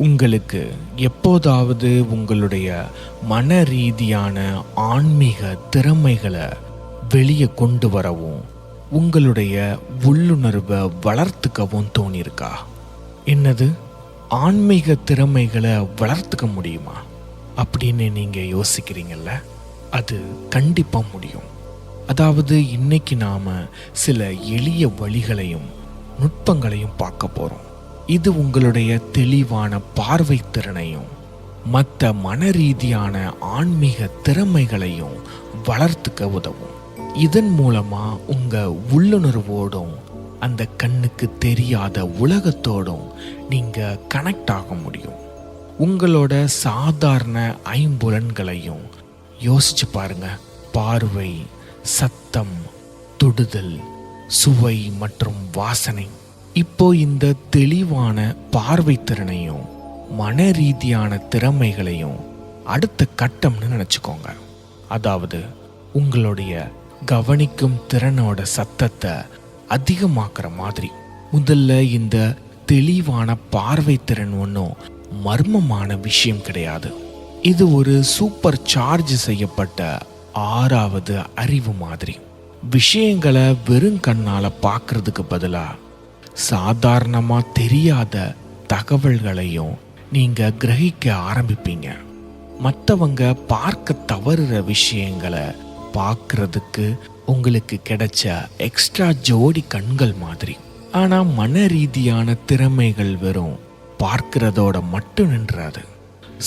உங்களுக்கு எப்போதாவது உங்களுடைய மன ரீதியான ஆன்மீக திறமைகளை வெளியே கொண்டு வரவும் உங்களுடைய உள்ளுணர்வை வளர்த்துக்கவும் தோணியிருக்கா? என்னது, ஆன்மீக திறமைகளை வளர்த்துக்க முடியுமா அப்படின்னு நீங்கள் யோசிக்கிறீங்கல்ல? அது கண்டிப்பாக முடியும். அதாவது இன்னைக்கு நாம் சில எளிய வழிகளையும் நுட்பங்களையும் பார்க்க போகிறோம். இது உங்களுடைய தெளிவான பார்வை திறனையும் மற்ற மன ரீதியான ஆன்மீக திறமைகளையும் வளர்த்துக்க உதவும். இதன் மூலமா உங்க உள்ளுணர்வோடும் அந்த கண்ணுக்கு தெரியாத உலகத்தோடும் நீங்க கனெக்ட் ஆக முடியும். உங்களோட சாதாரண ஐம்புலன்களையும் யோசிச்சு பாருங்க. பார்வை, சத்தம், தொடுதல், சுவை மற்றும் வாசனை. இப்போ இந்த தெளிவான பார்வை திறனையும் மன ரீதியான திறமைகளையும் அடுத்த கட்டம்னு நினச்சிக்கோங்க. அதாவது உங்களுடைய கவனிக்கும் திறனோட சத்தத்தை அதிகமாக்குற மாதிரி. முதல்ல இந்த தெளிவான பார்வை திறன் ஒன்றும் மர்மமான விஷயம் கிடையாது. இது ஒரு சூப்பர் சார்ஜ் செய்யப்பட்ட 6வது அறிவு மாதிரி. விஷயங்களை வெறும் கண்ணால பார்க்கறதுக்கு பதிலாக சாதாரணமாக தெரியாத தகவல்களையும் நீங்கள் கிரகிக்க ஆரம்பிப்பீங்க. மற்றவங்க பார்க்க தவறுற விஷயங்களை பார்க்கறதுக்கு உங்களுக்கு கிடைச்ச எக்ஸ்ட்ரா ஜோடி கண்கள் மாதிரி. ஆனால் மன ரீதியான திறமைகள் வெறும் பார்க்கிறதோட மட்டும் நின்றாது.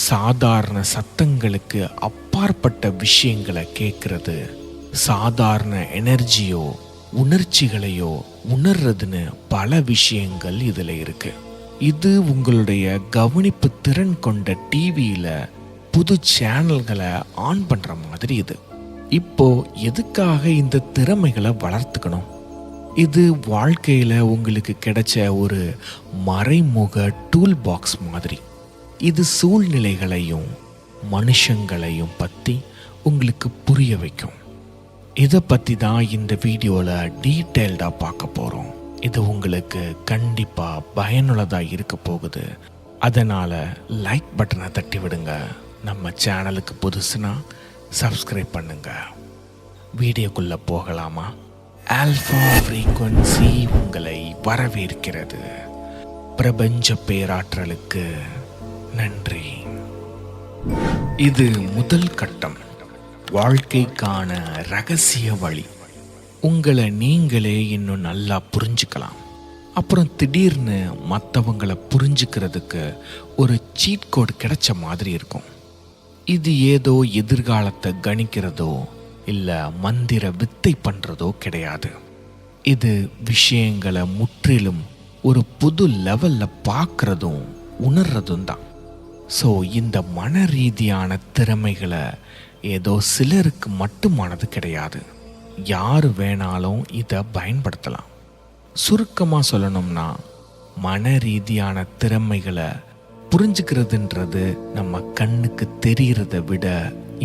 சாதாரண சத்தங்களுக்கு அப்பாற்பட்ட விஷயங்களை கேட்கறது, சாதாரண எனர்ஜியோ உணர்ச்சிகளையோ உணர்றதுன்னு பல விஷயங்கள் இதில் இருக்கு. இது உங்களுடைய கவனிப்பு திறன் கொண்ட டிவியில் புது சேனல்களை ஆன் பண்ணுற மாதிரி. இது இப்போ எதுக்காக இந்த திறமைகளை வளர்த்துக்கணும்? இது வாழ்க்கையில் உங்களுக்கு கிடைச்ச ஒரு மறைமுக டூல் பாக்ஸ் மாதிரி. இது சூழ்நிலைகளையும் மனுஷங்களையும் பற்றி உங்களுக்கு புரிய வைக்கும். இதை பற்றி தான் இந்த வீடியோவில் டீட்டெயில்டாக பார்க்க போகிறோம். இது உங்களுக்கு கண்டிப்பாக பயனுள்ளதாக இருக்க போகுது. அதனால் லைக் பட்டனை தட்டி விடுங்க. நம்ம சேனலுக்கு புதுசுனா சப்ஸ்கிரைப் பண்ணுங்க. வீடியோக்குள்ளே போகலாமா? ஆல்ஃபா ஃப்ரீக்வன்சி உங்களை வரவேற்கிறது. பிரபஞ்ச பேராற்றலுக்கு நன்றி. இது முதல் கட்டம், வாழ்க்கைக்கான ரகசிய வழி. உங்களை நீங்களே இன்னும் நல்லா புரிஞ்சுக்கலாம். அப்புறம் திடீர்னு மற்றவங்களை புரிஞ்சுக்கிறதுக்கு ஒரு சீட் கோட் கிடைச்ச மாதிரி இருக்கும். இது ஏதோ எதிர்காலத்தை கணிக்கிறதோ இல்லை மந்திர வித்தை பண்ணுறதோ கிடையாது. இது விஷயங்களை முற்றிலும் ஒரு புது லெவலில் பார்க்குறதும் உணர்றதும் தான். ஸோ இந்த மன ரீதியான திறமைகளை ஏதோ சிலருக்கு மட்டுமானது கிடையாது. யார் வேணாலும் இதை பயன்படுத்தலாம். சுருக்கமாக சொல்லணும்னா, மன ரீதியான திறமைகளை புரிஞ்சுக்கிறதுன்றது நம்ம கண்ணுக்கு தெரிகிறத விட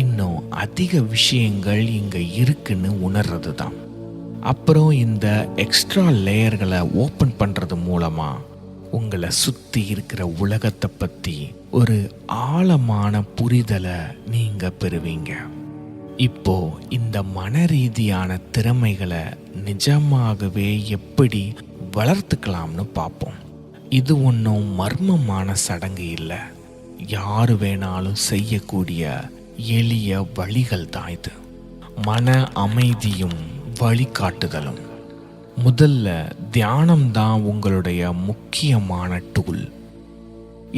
இன்னும் அதிக விஷயங்கள் இங்கே இருக்குன்னு உணர்றது தான். அப்புறம் இந்த எக்ஸ்ட்ரா லேயர்களை ஓப்பன் பண்ணுறது மூலமாக உங்களை சுற்றி இருக்கிற உலகத்தை பற்றி ஒரு ஆழமான புரிதலை நீங்கள் பெறுவீங்க. இப்போ இந்த மன ரீதியான திறமைகளை நிஜமாகவே எப்படி வளர்த்துக்கலாம்னு பார்ப்போம். இது ஒன்றும் மர்மமான சடங்கு இல்லை. யார் வேணாலும் செய்யக்கூடிய எளிய வழிகள் தான் இது. மன அமைதியும் வழிகாட்டுதலும். முதல்ல தியானம் தான் உங்களுடைய முக்கியமான டூல்.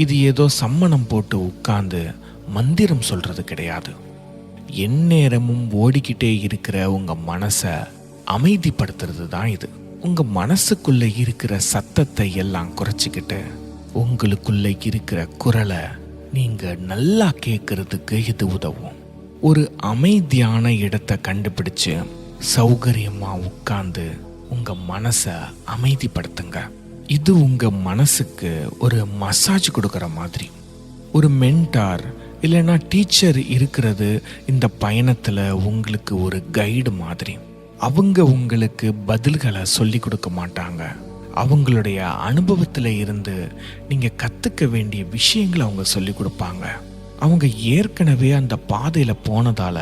இது ஏதோ சம்மணம் போட்டு உட்கார்ந்து மந்திரம் சொல்றது கிடையாது. எந்நேரமும் ஓடிக்கிட்டே இருக்கிற உங்க மனசை அமைதிப்படுத்துறது தான் இது. உங்க மனசுக்குள்ள இருக்கிற சத்தத்தை எல்லாம் குறைச்சிக்கிட்டு உங்களுக்குள்ள இருக்கிற குரலை நீங்க நல்லா கேட்கறதுக்கு இது உதவும். ஒரு அமைதியான இடத்தை கண்டுபிடிச்சு சௌகரியமா உட்கார்ந்து உங்க மனசை அமைதிப்படுத்துங்க. இது உங்க மனசுக்கு ஒரு மசாஜ் கொடுக்கற மாதிரி. ஒரு மென்டார் இல்லைன்னா டீச்சர் இருக்கிறது இந்த பயணத்துல உங்களுக்கு ஒரு கைடு மாதிரி. அவங்க உங்களுக்கு பதில்களை சொல்லி கொடுக்க மாட்டாங்க. அவங்களுடைய அனுபவத்தில் இருந்து நீங்கள் கற்றுக்க வேண்டிய விஷயங்களை அவங்க சொல்லி கொடுப்பாங்க. அவங்க ஏற்கனவே அந்த பாதையில் போனதால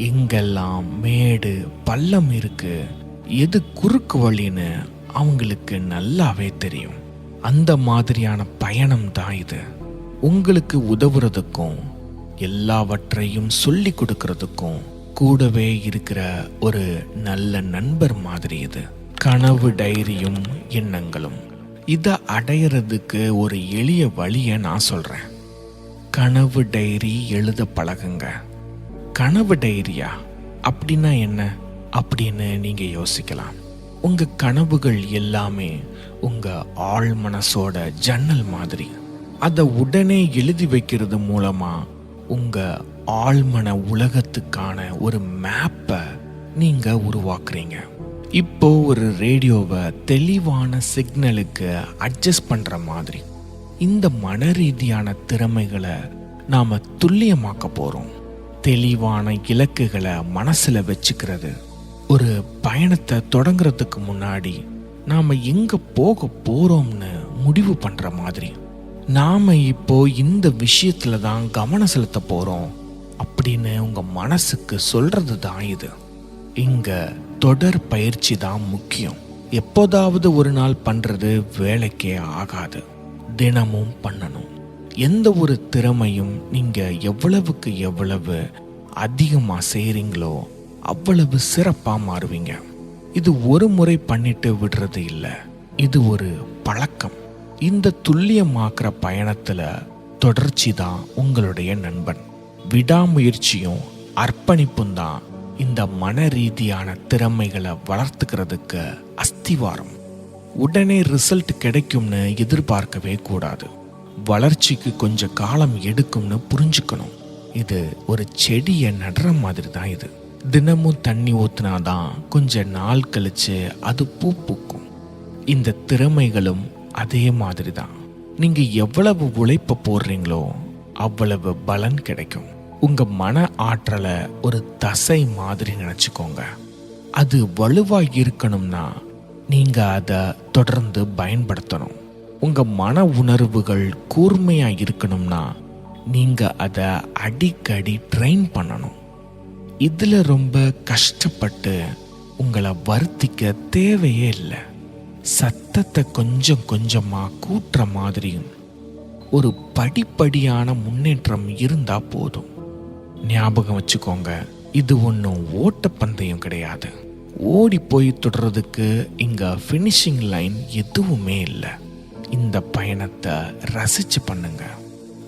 எங்கெல்லாம் மேடு பள்ளம் இருக்கு, எது குறுக்கு வழின்னு அவங்களுக்கு நல்லாவே தெரியும். அந்த மாதிரியான பயணம் தான் இது. உங்களுக்கு உதவுறதுக்கும் எல்லாவற்றையும் சொல்லி கொடுக்கறதுக்கும் கூடவே இருக்கிற ஒரு நல்ல நண்பர் மாதிரி இது. கனவு டைரியும் எண்ணங்களும். இதை அடையிறதுக்கு ஒரு எளிய வழியை நான் சொல்றேன். கனவு டைரி எழுத பழகுங்க. கனவு டைரியா அப்படின்னா என்ன அப்படின்னு நீங்க யோசிக்கலாம். உங்க கனவுகள் எல்லாமே உங்க ஆழ் மனசோட ஜன்னல் மாதிரி. அதை உடனே எழுதி வைக்கிறது மூலமா உங்க ஆழ்மன உலகத்துக்கான ஒரு மேப்பை நீங்க உருவாக்குறீங்க. இப்போ ஒரு ரேடியோவை தெளிவான சிக்னலுக்கு அட்ஜஸ்ட் பண்ற மாதிரி இந்த மன ரீதியான திறமைகளை நாம துல்லியமாக்க போறோம். தெளிவான இலக்குகளை மனசுல வச்சுக்கிறது, ஒரு பயணத்தை தொடங்குறதுக்கு முன்னாடி நாம எங்க போக போறோம்னு முடிவு பண்ற மாதிரி. நாம இப்போ இந்த விஷயத்துல தான் கவனம் செலுத்த போறோம் அப்படின்னு உங்க மனசுக்கு சொல்றது தான் இது. இங்க தொடர் பயிற்சி தான் முக்கியம். எப்போதாவது ஒரு நாள் பண்றது வேலைக்கே ஆகாது. தினமும் பண்ணணும். எந்த ஒரு திறமையும் நீங்க எவ்வளவுக்கு எவ்வளவு அதிகமா செய்றீங்களோ அவ்வளவு சிறப்பா மாறுவீங்க. இது ஒரு முறை பண்ணிட்டு விடுறது இல்லை, இது ஒரு பழக்கம். இந்த துல்லியமாக்குற பயணத்துல தொடர்ச்சி தான் உங்களுடைய நண்பன். விடாமுயற்சியும் அர்ப்பணிப்பும் தான் இந்த மன ரீதியான திறமைகளை வளர்த்துக்கிறதுக்கு அஸ்திவாரம். உடனே ரிசல்ட் கிடைக்கும்னு எதிர்பார்க்கவே கூடாது. வளர்ச்சிக்கு கொஞ்சம் காலம் எடுக்கும்னு புரிஞ்சுக்கணும். இது ஒரு செடியை நடுற மாதிரி தான் இது. தினமும் தண்ணி ஊத்துனாதான் கொஞ்ச நாள் கழிச்சு அது பூ பூக்கும். இந்த திறமைகளும் அதே மாதிரி தான். நீங்க எவ்வளவு உழைப்ப போடுறீங்களோ அவ்வளவு பலன் கிடைக்கும். உங்க மன ஆற்றலை ஒரு தசை மாதிரி நினைச்சுக்கோங்க. அது வலுவா இருக்கணும்னா நீங்க அதை தொடர்ந்து பயன்படுத்தணும். உங்க மன உணர்வுகள் கூர்மையா இருக்கணும்னா நீங்க அதை அடிக்கடி ட்ரெயின் பண்ணணும். இதுல ரொம்ப கஷ்டப்பட்டு உங்களை வருத்திக்க தேவையே இல்லை. சத்தத்தை கொஞ்சம் கொஞ்சமா கூட்டுற மாதிரியும் ஒரு படிப்படியான முன்னேற்றம் இருந்தா போதும். ஞாபகம் வச்சுக்கோங்க, இது ஒன்றும் ஓட்டப்பந்தயம் கிடையாது. ஓடி போய் தொடர்றதுக்கு இங்க ஃபினிஷிங் லைன் எதுவுமே இல்லை. இந்த பயணத்தை ரசிச்சு பண்ணுங்க.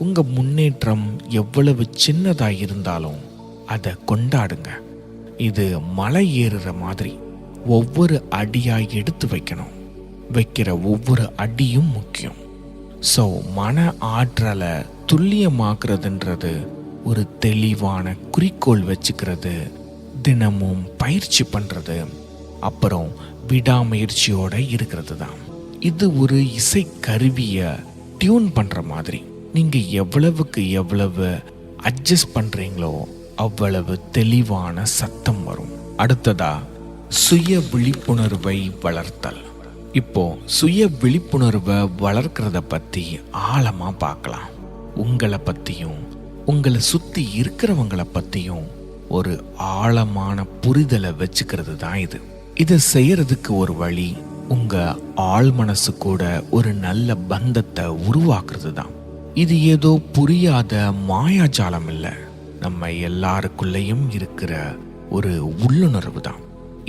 உங்க முன்னேற்றம் எவ்வளவு சின்னதா இருந்தாலும் அதை கொண்டாடுங்க. இது மலை ஏறுற மாதிரி ஒவ்வொரு அடியா எடுத்து வைக்கணும். வைக்கிற ஒவ்வொரு அடியும் முக்கியம். ஸோ மன ஆற்றலை துல்லியமாக்குறதுன்றது ஒரு தெளிவான குறிக்கோள் வச்சுக்கிறது, தினமும் பயிற்சி பண்றது, அப்புறம் விடாமுயற்சியோட இருக்கிறது தான். இது ஒரு இசை கருவியை டியூன் பண்ற மாதிரி. நீங்க எவ்வளவுக்கு எவ்வளவு அட்ஜஸ்ட் பண்றீங்களோ அவ்வளவு தெளிவான சத்தம் வரும். அடுத்ததா சுய விழிப்புணர்வை வளர்த்தல். இப்போ சுய விழிப்புணர்வை வளர்க்கிறத பத்தி ஆழமா பார்க்கலாம். உங்களை பத்தியும் உங்களை சுத்தி இருக்கிறவங்களை பத்தியும் ஒரு ஆழமான புரிதலை வச்சுக்கிறது தான் இது. இதை செய்யறதுக்கு ஒரு வழி உங்க ஆழ் மனசு கூட ஒரு நல்ல பந்தத்தை உருவாக்குறது தான். இது ஏதோ புரியாத மாயாஜாலம் இல்லை, நம்ம எல்லாருக்குள்ளேயும் இருக்கிற ஒரு உள்ளுணர்வு தான்.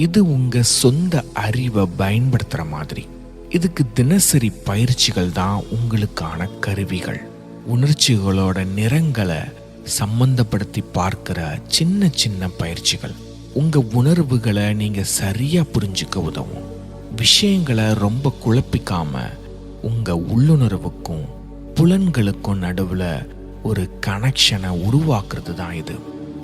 இது உங்க சொந்த அறிவை பயன்படுத்துற மாதிரி. இதுக்கு தினசரி பயிற்சிகள் தான் உங்களுக்கான கருவிகள். உணர்ச்சிகளோட நிறங்களை சம்பந்தப்படுத்தி பார்க்கிற சின்ன சின்ன பயிற்சிகள் உங்க உணர்வுகளை நீங்க சரியா புரிஞ்சுக்க உதவும். விஷயங்களை ரொம்ப குழப்பிக்காம உங்க உள்ளுணர்வுக்கும் புலன்களுக்கும் நடுவுல ஒரு கனெக்ஷனை உருவாக்குறது தான் இது.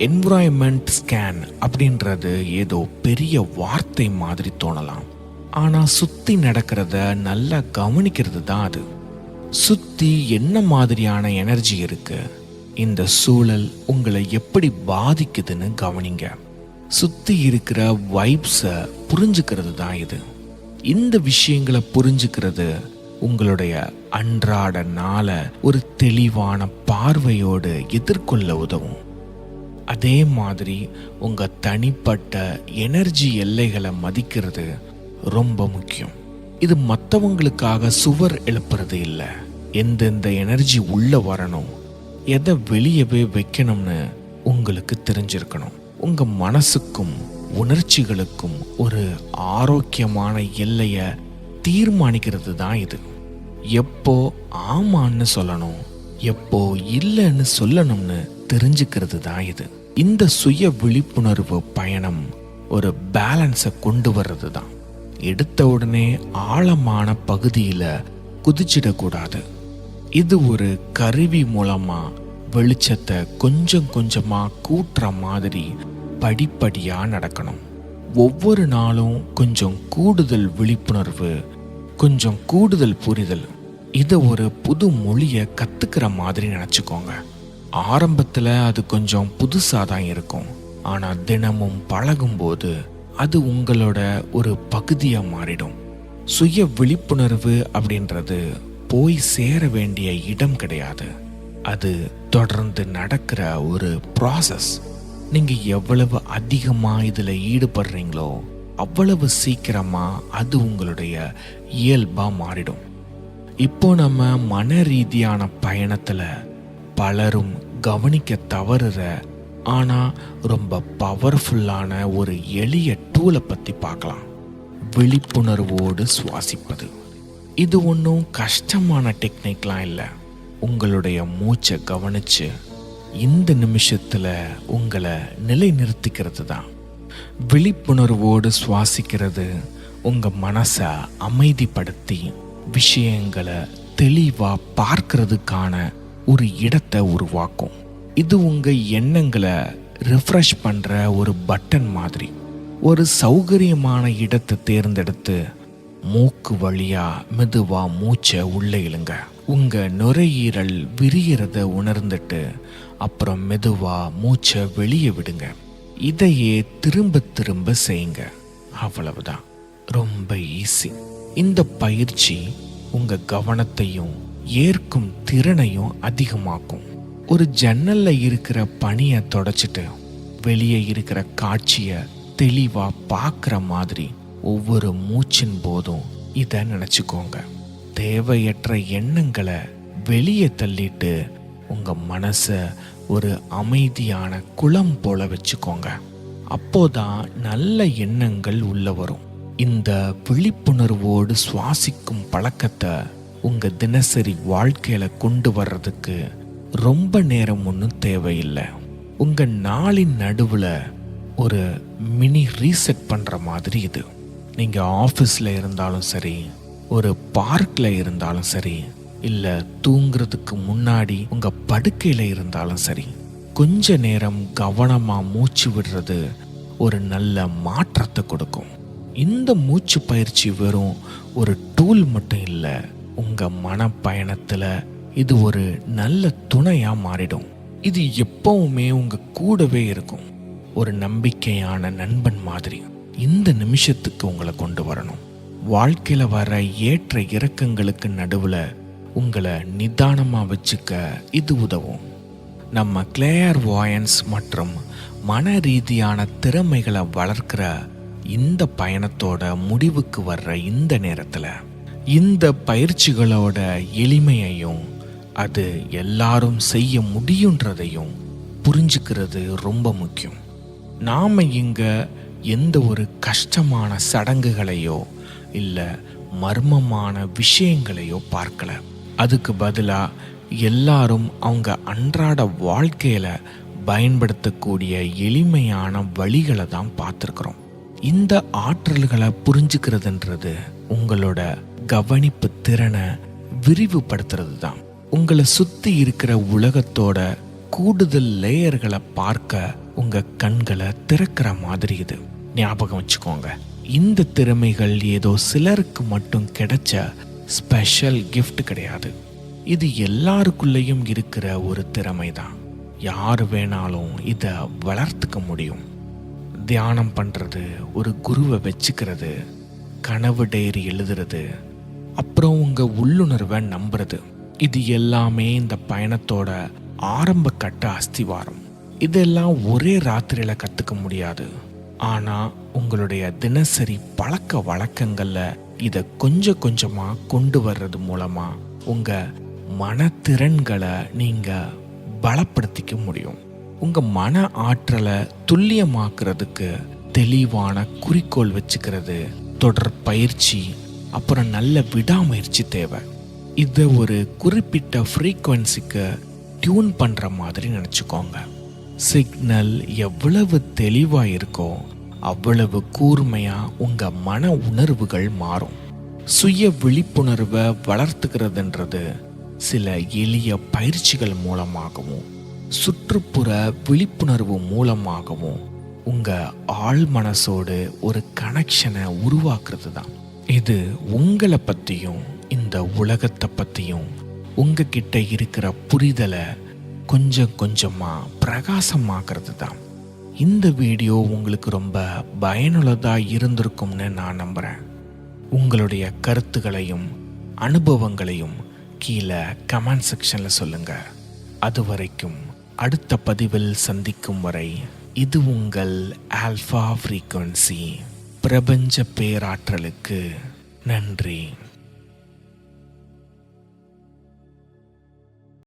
என்விரான்மெண்ட் ஸ்கேன் அப்படின்றது ஏதோ பெரிய வார்த்தை மாதிரி தோணலாம், ஆனா சுத்தி நடக்கிறத நல்லா கவனிக்கிறது தான் அது. சுத்தி என்ன மாதிரியான எனர்ஜி இருக்கு, இந்த சூழல் உங்களை எப்படி பாதிக்குதுன்னு கவனிங்க. சுத்தி இருக்கிற வைப்ஸை புரிஞ்சுக்கிறது தான் இது. இந்த விஷயங்களை புரிஞ்சுக்கிறது உங்களுடைய அன்றாட நாளை ஒரு தெளிவான பார்வையோடு எதிர்கொள்ள உதவும். அதே மாதிரி உங்க தனிப்பட்ட எனர்ஜி எல்லைகளை மதிக்கிறது ரொம்ப முக்கியம். இது மற்றவங்களுக்காக சுவர் எழுப்புறது இல்லை. எந்தெந்த எனர்ஜி உள்ள வரணும், எதை வெளியவே வைக்கணும்னு உங்களுக்கு தெரிஞ்சிருக்கணும். உங்க மனசுக்கும் உணர்ச்சிகளுக்கும் ஒரு ஆரோக்கியமான எல்லையை தீர்மானிக்கிறது தான் இது. எப்போ ஆமான்னு சொல்லணும், எப்போ இல்லைன்னு சொல்லணும்னு தெரிஞ்சுக்கிறது தான் இது. இந்த சுய விழிப்புணர்வு பயணம் ஒரு பேலன்ஸை கொண்டு வர்றது தான். எடுத்த உடனே ஆழமான பகுதியில குதிச்சிடக்கூடாது. இது ஒரு கருவி மூலமா வெளிச்சத்தை கொஞ்சம் கொஞ்சமா கூட்டுற மாதிரி படிப்படியா நடக்கணும். ஒவ்வொரு நாளும் கொஞ்சம் கூடுதல் விழிப்புணர்வு, கொஞ்சம் கூடுதல் புரிதல். இதை ஒரு புது மொழியை கத்துக்கிற மாதிரி நினைச்சுக்கோங்க. ஆரம்பத்துல அது கொஞ்சம் புதுசா தான் இருக்கும். ஆனா தினமும் பழகும்போது அது உங்களோட ஒரு பகுதியா மாறிடும். சுய விழிப்புணர்வு அப்படின்றது போய் சேர வேண்டிய இடம் கிடையாது. அது தொடர்ந்து நடக்கிற ஒரு ப்ராசஸ். நீங்க எவ்வளவு அதிகமா இதுல ஈடுபடுறீங்களோ அவ்வளவு சீக்கிரமா அது உங்களுடைய இயல்பா மாறிடும். இப்போ நம்ம மன ரீதியான பயணத்துல பலரும் கவனிக்க தவறுற ஆனா ரொம்ப பவர்ஃபுல்லான ஒரு எளிய டூலை பத்தி பார்க்கலாம். விழிப்புணர்வோடு சுவாசிப்பது. இது ஒன்றும் கஷ்டமான டெக்னிக்லாம் இல்லை. உங்களுடைய மூச்சை கவனிச்சு இந்த நிமிஷத்துல உங்களை நிலைநிறுத்திக்கிறது தான். விழிப்புணர்வோடு சுவாசிக்கிறது உங்க மனசை அமைதிப்படுத்தி விஷயங்களை தெளிவா பார்க்கிறதுக்கான ஒரு இடத்தை உருவாக்கும். இது உங்க எண்ணங்களை ரிஃப்ரெஷ் பண்ற ஒரு பட்டன் மாதிரி. ஒரு சௌகரியமான இடத்தை தேர்ந்தெடுத்து மூக்கு வழியா மெதுவா மூச்சை உள்ள இழுங்க. உங்க நுரையீரல் விரியறத உணர்ந்துட்டு அப்புறம் மெதுவா மூச்சை வெளியே விடுங்க. இதையே திரும்ப திரும்ப செய்யுங்க. அவ்வளவுதான். ரொம்ப ஈஸி. இந்த பயிற்சி உங்க கவனத்தையும் ஏற்கும் திறனையும் அதிகமாக்கும். ஒரு ஜன்னல்ல இருக்கிற பனியை தொடச்சிட்டு வெளியே இருக்கிற காட்சியை தெளிவா பார்க்குற மாதிரி ஒவ்வொரு மூச்சின் போதும் இதை நினைச்சுக்கோங்க. தேவையற்ற எண்ணங்களை வெளியே தள்ளிட்டு உங்க மனசை ஒரு அமைதியான குளம் போல வச்சுக்கோங்க. அப்போதான் நல்ல எண்ணங்கள் உள்ள வரும். இந்த விழிப்புணர்வோடு சுவாசிக்கும் பழக்கத்தை உங்க தினசரி வாழ்க்கையில கொண்டு வர்றதுக்கு ரொம்ப நேரம் ஒன்றும் தேவையில்லை. உங்க நாளின் நடுவுல ஒரு மினி ரீசெட் பண்ற மாதிரி இது. நீங்க ஆஃபீஸ்ல இருந்தாலும் சரி, ஒரு பார்க்ல இருந்தாலும் சரி, இல்ல தூங்குறதுக்கு முன்னாடி உங்க படுக்கையில இருந்தாலும் சரி, கொஞ்ச நேரம் கவனமா மூச்சு விடுறது ஒரு நல்ல மாற்றத்தை கொடுக்கும். இந்த மூச்சு பயிற்சி வெறும் ஒரு டூல் மட்டும் இல்லை, உங்க மன பயணத்துல இது ஒரு நல்ல துணையா மாறிடும். இது எப்பவுமே உங்க கூடவே இருக்கும். ஒரு நம்பிக்கையான நண்பன் மாதிரி இந்த நிமிஷத்துக்கு உங்களை கொண்டு வரணும். வாழ்க்கையில வர ஏற்ற இறக்கங்களுக்கு நடுவுல உங்களை நிதானமா வச்சுக்க இது உதவும். நம்ம கிளேர்வாயன்ஸ் மற்றும் மன ரீதியான திறமைகளை வளர்க்கிற இந்த பயணத்தோட முடிவுக்கு வர்ற இந்த நேரத்துல இந்த பயிற்சிகளோட எளிமையையும் அது எல்லாரும் செய்ய முடியுன்றதையும் புரிஞ்சுக்கிறது ரொம்ப முக்கியம். நாம இங்க எந்த ஒரு கஷ்டமான சடங்குகளையோ இல்ல மர்மமான விஷயங்களையோ பார்க்கல. அதுக்கு பதிலா எல்லாரும் அவங்க அன்றாட வாழ்க்கையில பயன்படுத்தக்கூடிய எளிமையான வழிகளை தான் பார்த்துருக்குறோம். இந்த ஆற்றல்களை புரிஞ்சுக்கிறதுன்றது உங்களோட கவனிப்பு திறனை விரிவுபடுத்துறது தான். உங்களை சுத்தி இருக்கிற உலகத்தோட கூடுதல் லேயர்களை பார்க்க உங்க கண்களை திறக்கிற மாதிரி இது. ஞாபகம் வச்சுக்கோங்க, இந்த திறமைகள் ஏதோ சிலருக்கு மட்டும் கிடைச்ச ஸ்பெஷல் கிஃப்ட் கிடையாது. இது எல்லாருக்குள்ளேயும் இருக்கிற ஒரு திறமை தான். யார் வேணாலும் இதை வளர்த்துக்க முடியும். தியானம் பண்றது, ஒரு குருவை வச்சுக்கிறது, கனவு டைரி எழுதுறது, அப்புறம் உங்க உள்ளுணர்வை நம்புறது, இது எல்லாமே இந்த பயணத்தோட ஆரம்ப கட்ட அஸ்திவாரம். இதெல்லாம் ஒரே ராத்திரியில கத்துக்க முடியாது. ஆனா உங்களுடைய தினசரி பழக்க வழக்கங்கள்ல இத கொஞ்சம் கொஞ்சமா கொண்டு வர்றது மூலமா உங்க மனத்திறன்களை நீங்க பலப்படுத்திக்க முடியும். உங்க மன ஆற்றலை துல்லியமாக்குறதுக்கு தெளிவான குறிக்கோள் வச்சுக்கிறது, தொடர் பயிற்சி, அப்புறம் நல்ல விடாமுயற்சி தேவை. இதை ஒரு குறிப்பிட்ட ஃப்ரீக்வன்சிக்கு டியூன் பண்ற மாதிரி நினைச்சுக்கோங்க. சிக்னல் எவ்வளவு தெளிவா இருக்கோ அவ்வளவு கூர்மையா உங்க மன உணர்வுகள் மாறும். சுய விழிப்புணர்வை வளர்த்துக்கிறதுன்றது சில எளிய பயிற்சிகள் மூலமாகவும் சுற்றுப்புற விழிப்புணர்வு மூலமாகவும் உங்க ஆழ் மனசோடு ஒரு கனெக்ஷனை உருவாக்குறது தான். இது உங்களை பத்தியும் இந்த உலகத்தை பத்தியும் உங்ககிட்ட இருக்கிற புரிதலை கொஞ்சம் கொஞ்சமா பிரகாசமாக்குறது தான். இந்த வீடியோ உங்களுக்கு ரொம்ப பயனுள்ளதா இருந்திருக்கும்னு நான் நம்புறேன். உங்களுடைய கருத்துகளையும் அனுபவங்களையும் கீழே கமெண்ட் செக்ஷன்ல சொல்லுங்க. அது வரைக்கும் அடுத்த பதிவில் சந்திக்கும் வரை இது உங்கள் ஆல்ஃபா ஃப்ரீக்வன்சி. பிரபஞ்ச பேராற்றலுக்கு நன்றி.